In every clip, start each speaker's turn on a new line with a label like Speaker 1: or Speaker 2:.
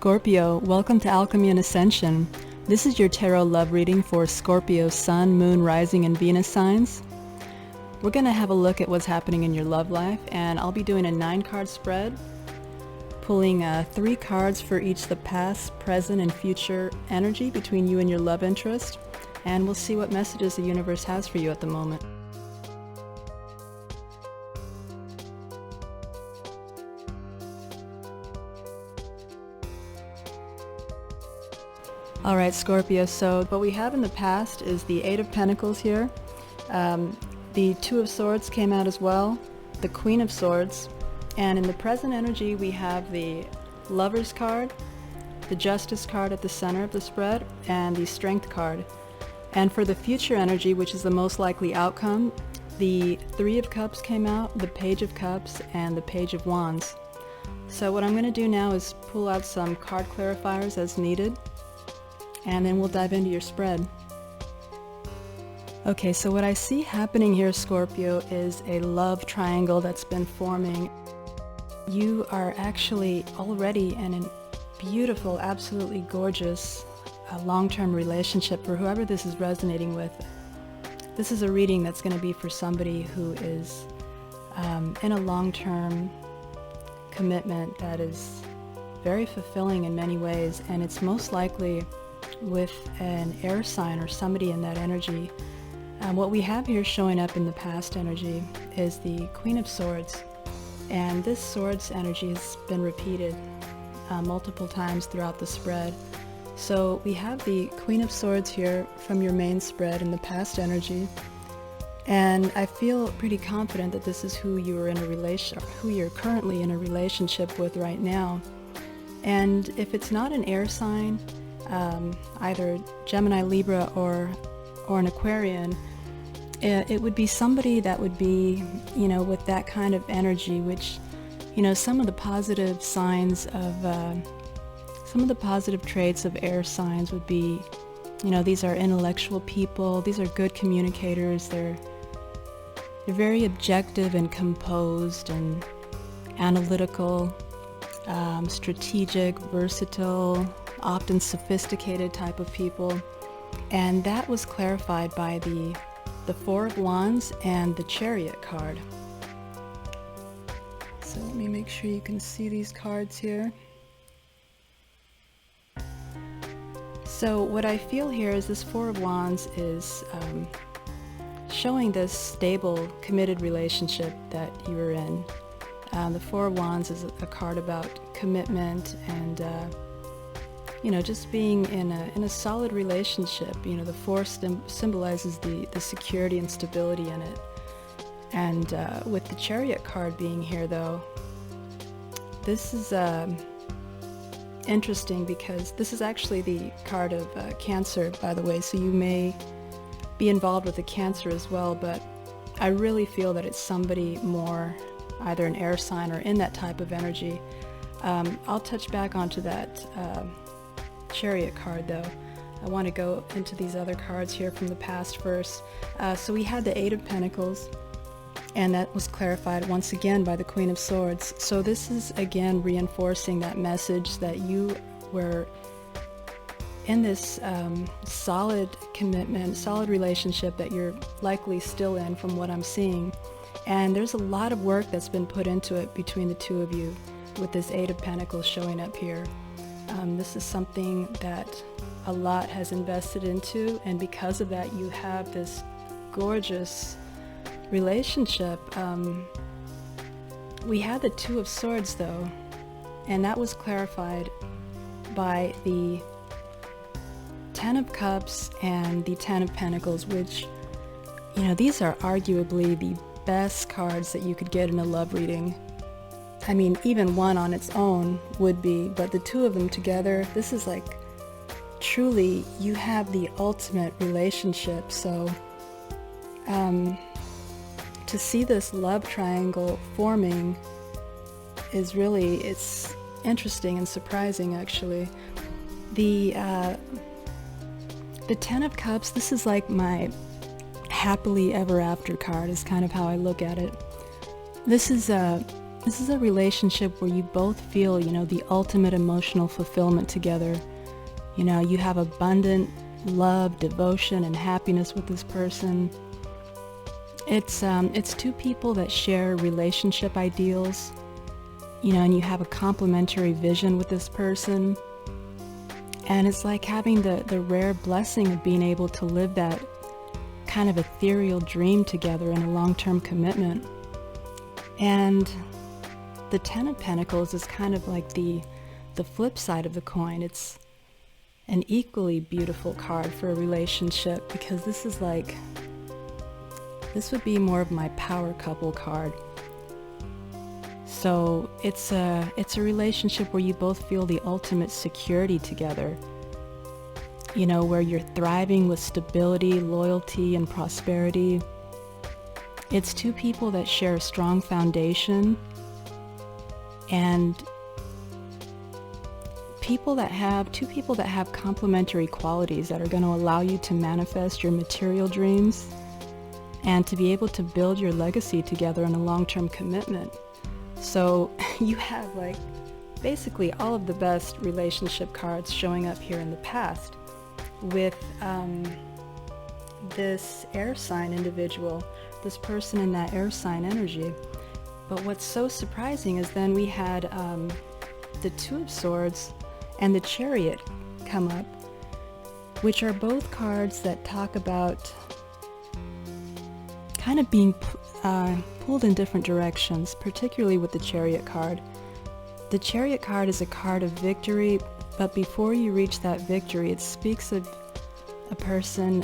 Speaker 1: Scorpio, welcome to Alchemy Ascension. This is your tarot love reading for Scorpio Sun, Moon, Rising, and Venus signs. We're going to have a look at what's happening in your love life, and I'll be doing a 9-card spread, pulling 3 cards for each the past, present, and future energy between you and your love interest, and we'll see what messages the universe has for you at the moment. Alright Scorpio, so what we have in the past is the 8 of Pentacles here. The 2 of Swords came out as well, the Queen of Swords, and in the present energy we have the Lovers card, the Justice card at the center of the spread, and the Strength card. And for the future energy, which is the most likely outcome, the 3 of Cups came out, the Page of Cups, and the Page of Wands. So what I'm going to do now is pull out some card clarifiers as needed, and then we'll dive into your spread. Okay, so what I see happening here, Scorpio, is a love triangle that's been forming. You are actually already in a beautiful, absolutely gorgeous long-term relationship for whoever this is resonating with. This is a reading that's going to be for somebody who is in a long-term commitment that is very fulfilling in many ways, and it's most likely with an air sign or somebody in that energy. What we have here showing up in the past energy is the Queen of Swords, and this Swords energy has been repeated multiple times throughout the spread. So we have the Queen of Swords here from your main spread in the past energy, and I feel pretty confident that this is who you are in a relation, who you're currently in a relationship with right now. And if it's not an air sign, either Gemini, Libra, or an Aquarian, it would be somebody that would be, with that kind of energy, which, some of the positive signs of, some of the positive traits of air signs would be, these are intellectual people, these are good communicators, they're very objective and composed and analytical, strategic, versatile, often sophisticated type of people. And that was clarified by the 4 of Wands and the Chariot card. So let me make sure you can see these cards here. So what I feel here is this 4 of Wands is showing this stable, committed relationship that you are in. The 4 of Wands is a card about commitment and just being in a solid relationship. The 4 symbolizes the security and stability in it. And with the Chariot card being here, though, this is interesting because this is actually the card of Cancer, by the way, so you may be involved with the Cancer as well, but I really feel that it's somebody more either an air sign or in that type of energy. I'll touch back onto that Chariot card, though. I want to go into these other cards here from the past first. So we had the 8 of Pentacles, and that was clarified once again by the Queen of Swords. So this is again reinforcing that message that you were in this solid commitment, solid relationship that you're likely still in from what I'm seeing. And there's a lot of work that's been put into it between the 2 of you with this 8 of Pentacles showing up here. This is something that a lot has invested into, and because of that you have this gorgeous relationship. We had the 2 of Swords, though, and that was clarified by the 10 of Cups and the 10 of Pentacles, which, these are arguably the best cards that you could get in a love reading. I mean, even one on its own would be, but the 2 of them together, this is like, truly, you have the ultimate relationship. So, to see this love triangle forming is really, it's interesting and surprising, actually. The 10 of Cups, this is like my happily ever after card, is kind of how I look at it. This is This is a relationship where you both feel, the ultimate emotional fulfillment together. You have abundant love, devotion, and happiness with this person. It's two people that share relationship ideals, and you have a complementary vision with this person. And it's like having the rare blessing of being able to live that kind of ethereal dream together in a long-term commitment. And the Ten of Pentacles is kind of like the flip side of the coin. It's an equally beautiful card for a relationship, because this would be more of my power couple card. So it's a relationship where you both feel the ultimate security together, where you're thriving with stability, loyalty, and prosperity. It's two people that share a strong foundation, and two people that have complementary qualities that are going to allow you to manifest your material dreams and to be able to build your legacy together in a long-term commitment. So you have basically all of the best relationship cards showing up here in the past with this air sign individual, this person in that air sign energy. But what's so surprising is then we had the Two of Swords and the Chariot come up, which are both cards that talk about kind of being pulled in different directions, particularly with the Chariot card. The Chariot card is a card of victory, but before you reach that victory, it speaks of a person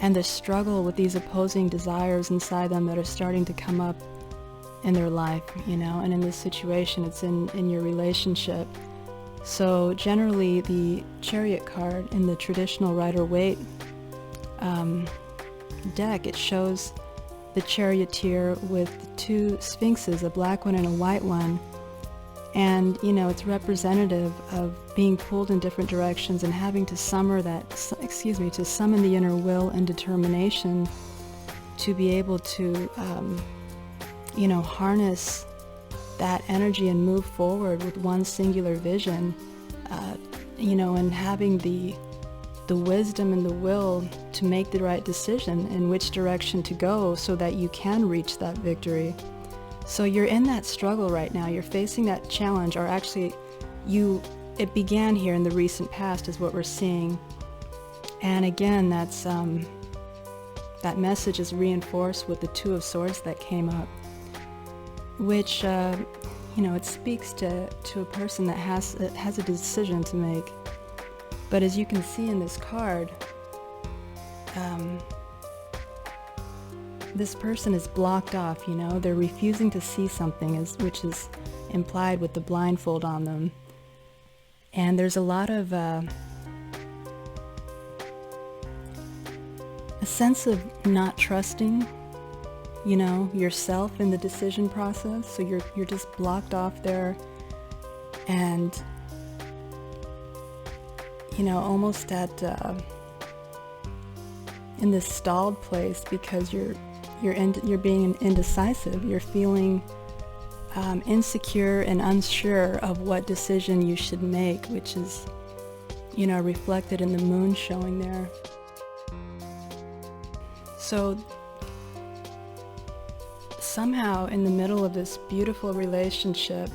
Speaker 1: and the struggle with these opposing desires inside them that are starting to come up in their life, and in this situation, it's in your relationship. So generally, the Chariot card in the traditional Rider-Waite deck, it shows the charioteer with two sphinxes, a black one and a white one, and it's representative of being pulled in different directions and having to summon the inner will and determination to be able to harness that energy and move forward with one singular vision, and having the wisdom and the will to make the right decision in which direction to go so that you can reach that victory. So you're in that struggle right now. You're facing that challenge, or actually it began here in the recent past is what we're seeing. And again, that message is reinforced with the Two of Swords that came up, which it speaks to a person that has a decision to make. But as you can see in this card, this person is blocked off, they're refusing to see something, which is implied with the blindfold on them. And there's a lot of a sense of not trusting, yourself in the decision process. So you're just blocked off there, and almost at in this stalled place, because you're being indecisive. You're feeling insecure and unsure of what decision you should make, which is reflected in the moon showing there. So somehow in the middle of this beautiful relationship,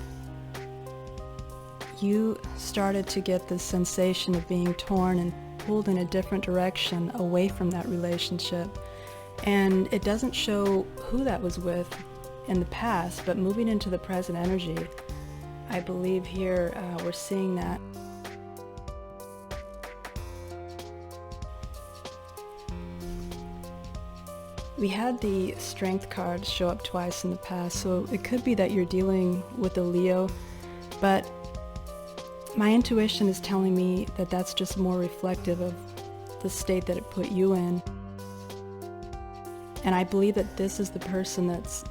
Speaker 1: you started to get this sensation of being torn and pulled in a different direction away from that relationship. And it doesn't show who that was with in the past, but moving into the present energy, I believe here we're seeing that. We had the Strength card show up twice in the past, so it could be that you're dealing with a Leo, but my intuition is telling me that that's just more reflective of the state that it put you in. And I believe that this is the person that's,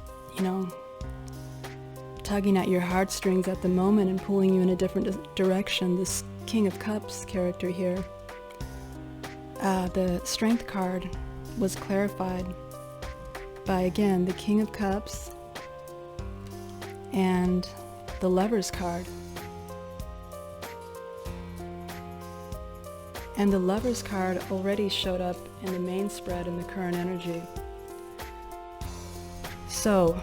Speaker 1: tugging at your heartstrings at the moment and pulling you in a different direction, this King of Cups character here. The Strength card was clarified by, again, the King of Cups and the Lover's card. And the Lover's card already showed up in the main spread in the current energy. So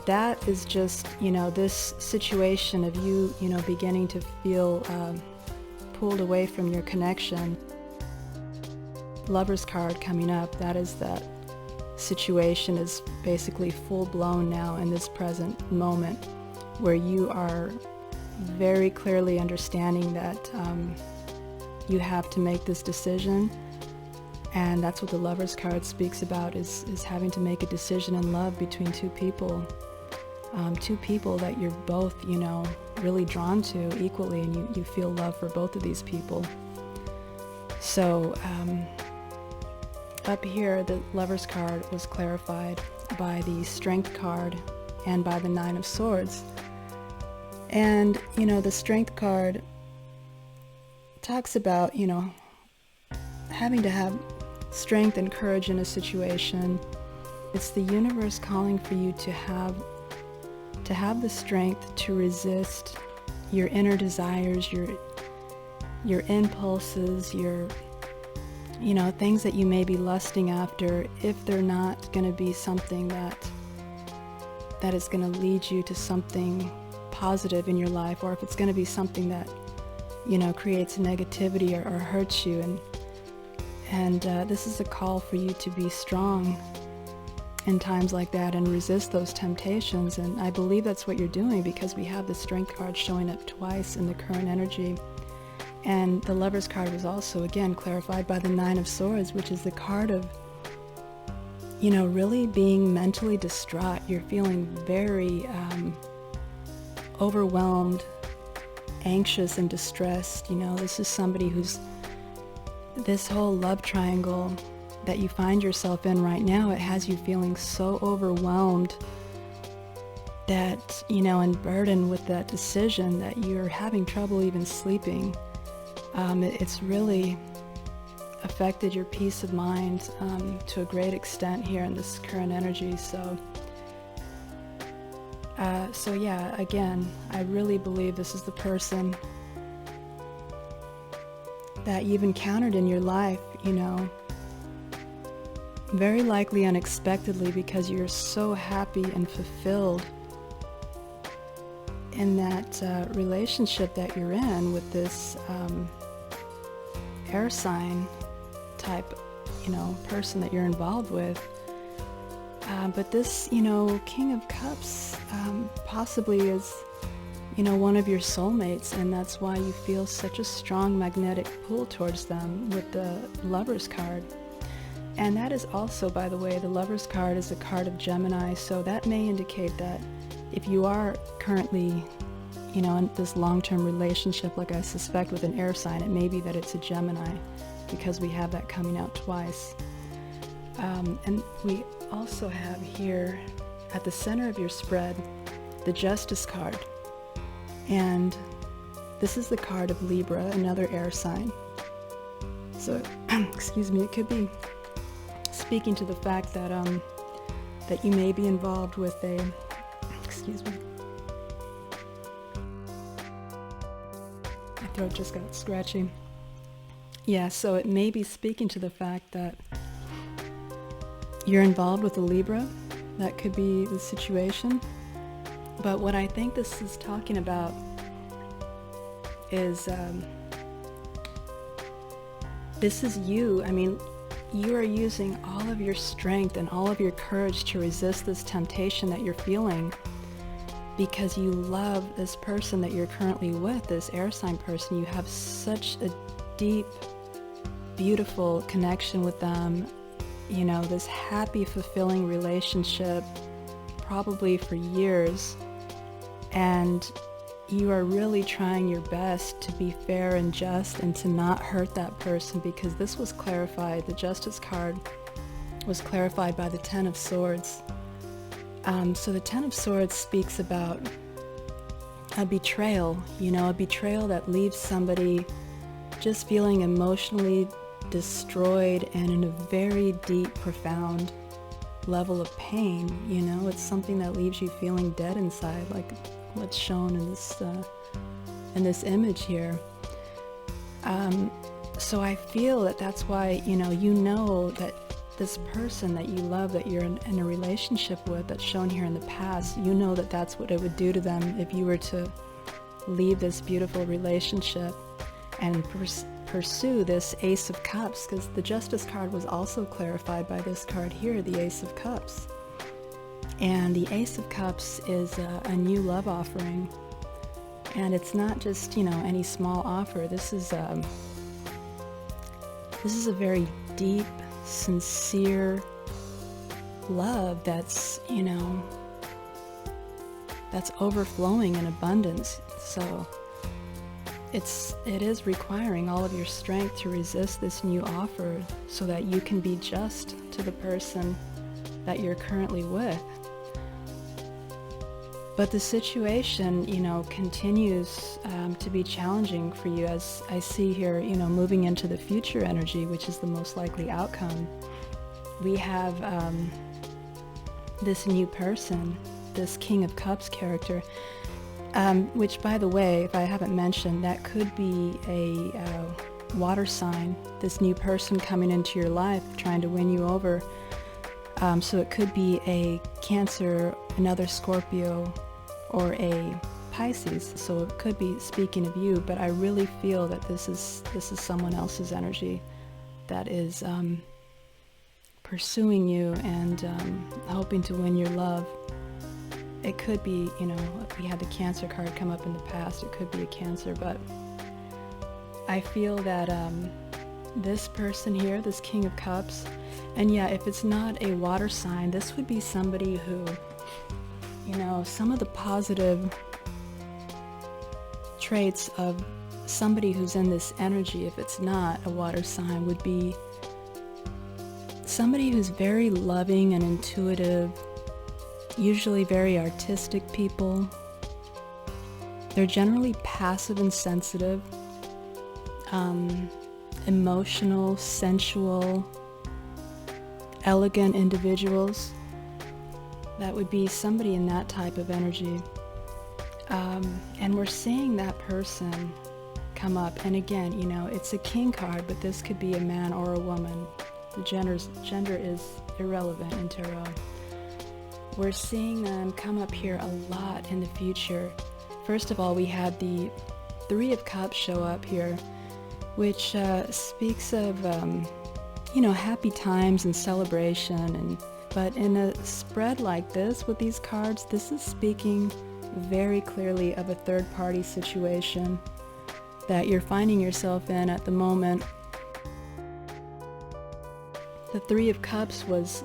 Speaker 1: that is just, this situation of you, beginning to feel pulled away from your connection. Lover's card coming up, that is that situation is basically full-blown now in this present moment, where you are very clearly understanding that you have to make this decision. And that's what the Lover's card speaks about, is having to make a decision in love between two people that you're both, really drawn to equally, and you feel love for both of these people. So up here, the Lover's card was clarified by the Strength card and by the Nine of Swords. And, the Strength card talks about, having to have strength and courage in a situation. It's the universe calling for you to have the strength to resist your inner desires, your impulses, your things that you may be lusting after, if they're not going to be something that is going to lead you to something positive in your life, or if it's going to be something that creates negativity or hurts you. And this is a call for you to be strong in times like that and resist those temptations. And I believe that's what you're doing, because we have the Strength card showing up twice in the current energy. And the Lover's card was also, again, clarified by the Nine of Swords, which is the card of, really being mentally distraught. You're feeling very overwhelmed, anxious, and distressed. This is somebody who's, this whole love triangle that you find yourself in right now, it has you feeling so overwhelmed that, and burdened with that decision, that you're having trouble even sleeping. It's really affected your peace of mind to a great extent here in this current energy. So yeah, again, I really believe this is the person that you've encountered in your life, very likely unexpectedly, because you're so happy and fulfilled in that relationship that you're in with this air sign type, person that you're involved with. But this, King of Cups possibly is, one of your soulmates, and that's why you feel such a strong magnetic pull towards them with the Lover's card. And that is also, by the way, the Lover's card is a card of Gemini, so that may indicate that if you are currently, in this long-term relationship, like I suspect with an air sign, it may be that it's a Gemini, because we have that coming out twice. And we also have here at the center of your spread the Justice card, and this is the card of Libra, another air sign. So excuse me, it could be speaking to the fact that that you may be involved with a, excuse me, my throat just got scratchy. Yeah, so it may be speaking to the fact that you're involved with a Libra. That could be the situation. But what I think this is talking about is this is you. I mean, you are using all of your strength and all of your courage to resist this temptation that you're feeling, because you love this person that you're currently with, this air sign person. You have such a deep, beautiful connection with them, this happy, fulfilling relationship, probably for years. And you are really trying your best to be fair and just and to not hurt that person, because this was clarified. The Justice card was clarified by the Ten of Swords. So the Ten of Swords speaks about a betrayal, a betrayal that leaves somebody just feeling emotionally destroyed and in a very deep, profound level of pain, you know? It's something that leaves you feeling dead inside, like what's shown in this image here. So I feel that that's why, you know that this person that you love, that you're in a relationship with, that's shown here in the past, you know that that's what it would do to them if you were to leave this beautiful relationship and pursue this Ace of Cups, because the Justice card was also clarified by this card here, the Ace of Cups. And the Ace of Cups is a new love offering. And it's not just, any small offer. This is a very deep, sincere love that's, that's overflowing in abundance. So it is requiring all of your strength to resist this new offer so that you can be just to the person that you're currently with. But the situation, continues to be challenging for you, as I see here, moving into the future energy, which is the most likely outcome. We have this new person, this King of Cups character, which, by the way, if I haven't mentioned, that could be a water sign, this new person coming into your life, trying to win you over. So it could be a Cancer, another Scorpio, or a Pisces. So it could be speaking of you, but I really feel that this is someone else's energy that is pursuing you and hoping to win your love. It could be, if we had the Cancer card come up in the past, it could be a Cancer, but I feel that this person here, this King of Cups, and yeah, if it's not a water sign, this would be somebody who, some of the positive traits of somebody who's in this energy, if it's not a water sign, would be somebody who's very loving and intuitive, usually very artistic people. They're generally passive and sensitive, emotional, sensual, elegant individuals. That would be somebody in that type of energy. And we're seeing that person come up. And again, it's a king card, but this could be a man or a woman. The gender is irrelevant in tarot. We're seeing them come up here a lot in the future. First of all, we had the Three of Cups show up here, which speaks of, happy times and celebration. But in a spread like this with these cards, this is speaking very clearly of a third-party situation that you're finding yourself in at the moment. The Three of Cups was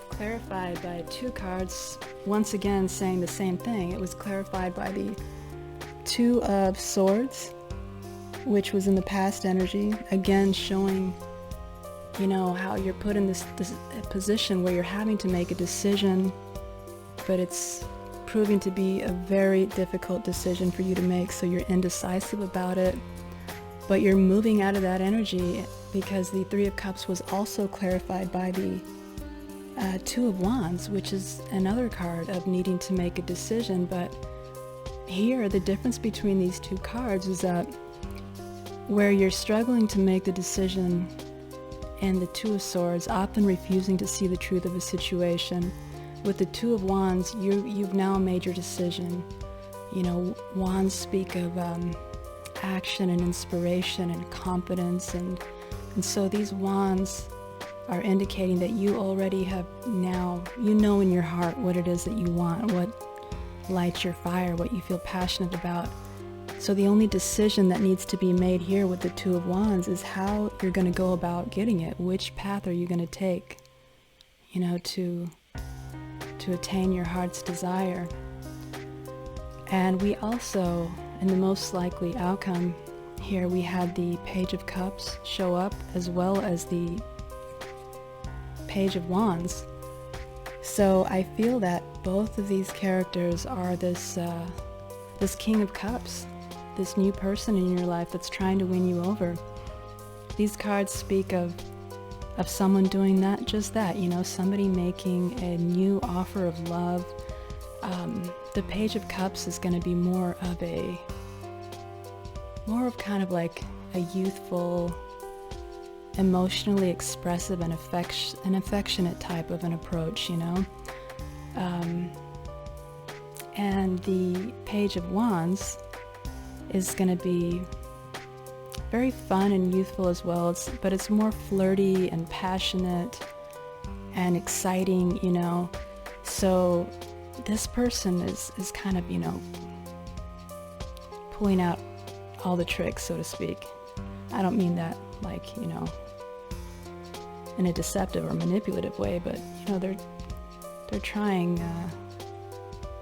Speaker 1: clarified by two cards, once again saying the same thing. It was clarified by the Two of Swords, which was in the past energy, again showing, how you're put in this position where you're having to make a decision, but it's proving to be a very difficult decision for you to make, so you're indecisive about it, but you're moving out of that energy, because the Three of Cups was also clarified by the Two of Wands, which is another card of needing to make a decision. But here, the difference between these two cards is that where you're struggling to make the decision in the Two of Swords, often refusing to see the truth of a situation, with the Two of Wands, you've now made your decision. Wands speak of action and inspiration and confidence, and so these wands are indicating that you already have now, in your heart what it is that you want, what lights your fire, what you feel passionate about. So the only decision that needs to be made here with the Two of Wands is how you're going to go about getting it. Which path are you going to take, to attain your heart's desire. And we also, in the most likely outcome here, we had the Page of Cups show up, as well as the Page of Wands. So I feel that both of these characters are this King of Cups, this new person in your life that's trying to win you over. These cards speak of of someone doing that, just that, you know, somebody making a new offer of love. The Page of Cups is going to be more of kind of like a youthful, emotionally expressive and affectionate type of an approach, you know. And the Page of Wands is going to be very fun and youthful as well, but it's more flirty and passionate and exciting, you know. So this person is kind of, you know, pulling out all the tricks, so to speak. I don't mean that like, you know, in a deceptive or manipulative way, but, you know, they're trying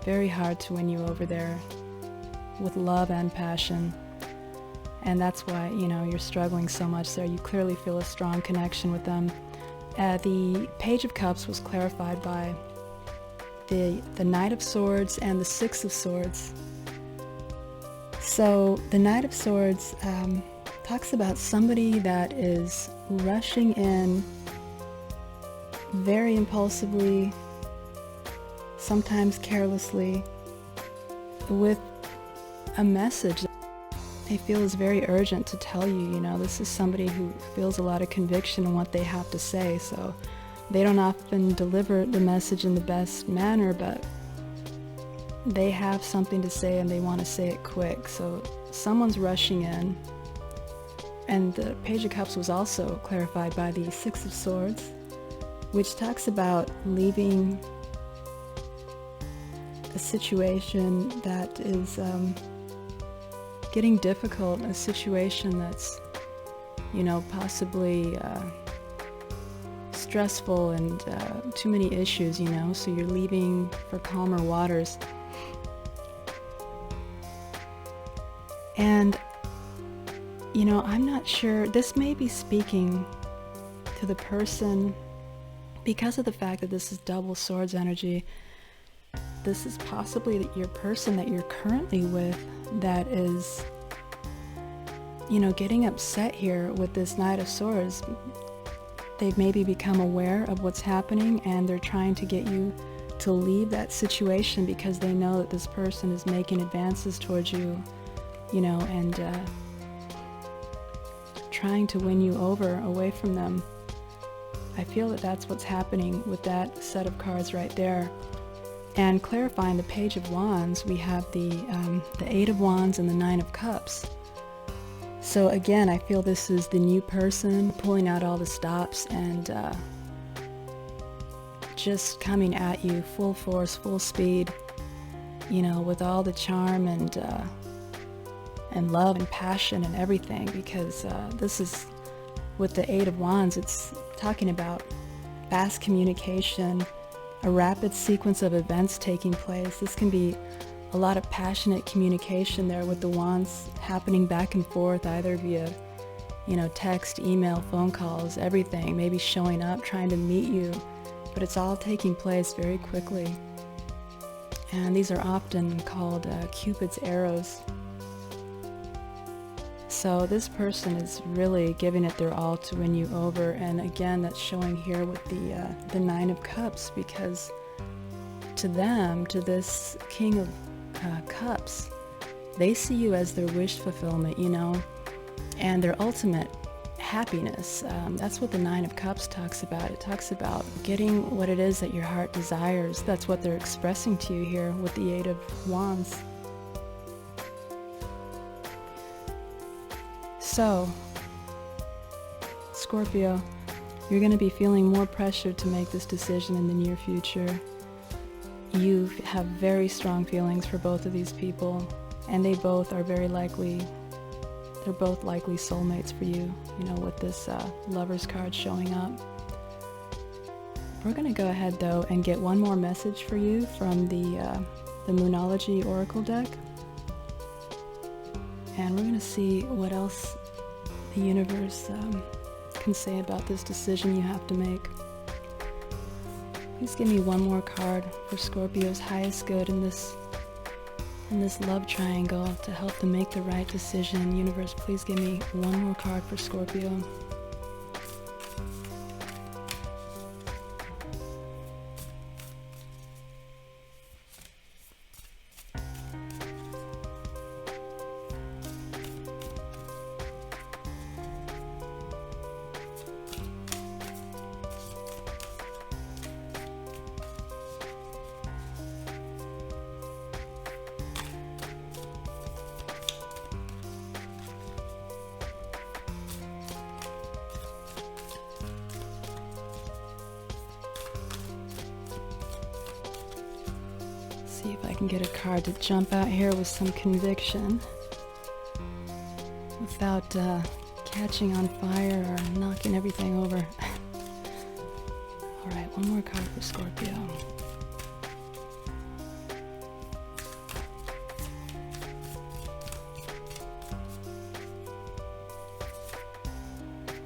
Speaker 1: very hard to win you over there with love and passion. And that's why, you know, you're struggling so much there. You clearly feel a strong connection with them. The Page of Cups was clarified by the Knight of Swords and the Six of Swords. So the Knight of Swords talks about somebody that is rushing in very impulsively, sometimes carelessly, with a message that they feel is very urgent to tell you. You know, this is somebody who feels a lot of conviction in what they have to say, so they don't often deliver the message in the best manner, but they have something to say and they want to say it quick. So someone's rushing in. And the Page of Cups was also clarified by the Six of Swords, which talks about leaving a situation that is getting difficult, a situation that's, you know, possibly stressful and too many issues, you know, so you're leaving for calmer waters. And, you know, I'm not sure, this may be speaking to the person, because of the fact that this is double swords energy. This is possibly your person that you're currently with that is, you know, getting upset here with this Knight of Swords. They've maybe become aware of what's happening and they're trying to get you to leave that situation because they know that this person is making advances towards you, you know, and trying to win you over away from them. I feel that that's what's happening with that set of cards right there. And clarifying the Page of Wands, we have the Eight of Wands and the Nine of Cups. So again, I feel this is the new person pulling out all the stops and just coming at you full force, full speed, you know, with all the charm and love and passion and everything, because this is, with the Eight of Wands, it's talking about fast communication, a rapid sequence of events taking place. This can be a lot of passionate communication there with the wands happening back and forth, either via, you know, text, email, phone calls, everything, maybe showing up, trying to meet you, but it's all taking place very quickly. And these are often called Cupid's arrows. So this person is really giving it their all to win you over, and again, that's showing here with the Nine of Cups, because to them, to this King of Cups, they see you as their wish fulfillment, you know, and their ultimate happiness. That's what the Nine of Cups talks about. It talks about getting what it is that your heart desires. That's what they're expressing to you here with the Eight of Wands. So, Scorpio, you're going to be feeling more pressure to make this decision in the near future. You have very strong feelings for both of these people, and they both are very likely, they're both likely soulmates for you, you know, with this Lover's card showing up. We're going to go ahead, though, and get one more message for you from the Moonology Oracle deck. And we're going to see what else the universe can say about this decision you have to make. Please give me one more card for Scorpio's highest good in this love triangle to help them make the right decision. Universe, please give me one more card for Scorpio. see if I can get a card to jump out here with some conviction without catching on fire or knocking everything over. Alright, one more card for Scorpio.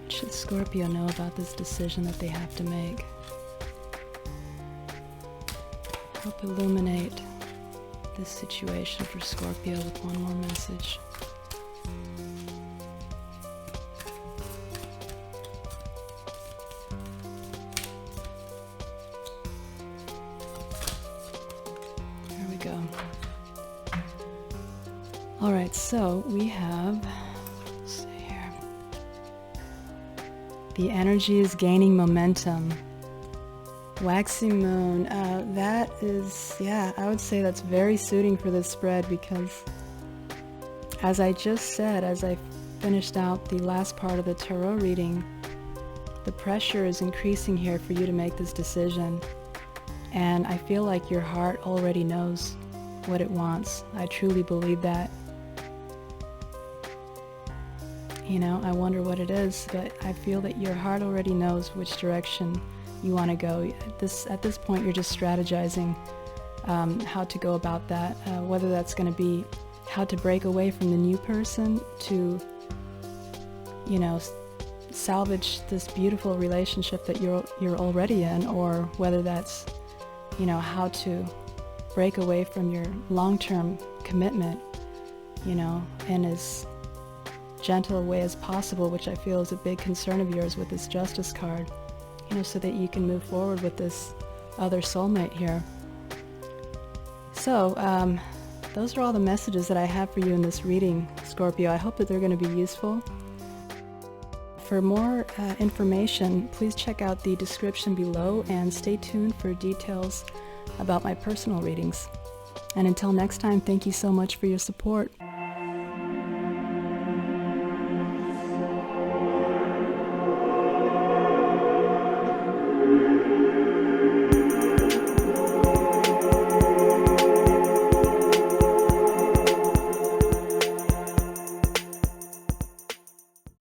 Speaker 1: What should Scorpio know about this decision that they have to make? Help illuminate this situation for Scorpio with one more message. There we go. All right, so we have, let's see here. The energy is gaining momentum. Waxing moon, that is, yeah, I would say that's very suiting for this spread because as I just said, as I finished out the last part of the tarot reading, the pressure is increasing here for you to make this decision. And I feel like your heart already knows what it wants. I truly believe that. You know, I wonder what it is, but I feel that your heart already knows which direction you want to go. At this point, you're just strategizing how to go about that, whether that's going to be how to break away from the new person to, you know, salvage this beautiful relationship that you're already in, or whether that's, you know, how to break away from your long-term commitment, you know, in as gentle a way as possible, which I feel is a big concern of yours with this Justice card. You know, so that you can move forward with this other soulmate here. So, those are all the messages that I have for you in this reading, Scorpio. I hope that they're going to be useful. For more information, please check out the description below and stay tuned for details about my personal readings. And until next time, thank you so much for your support.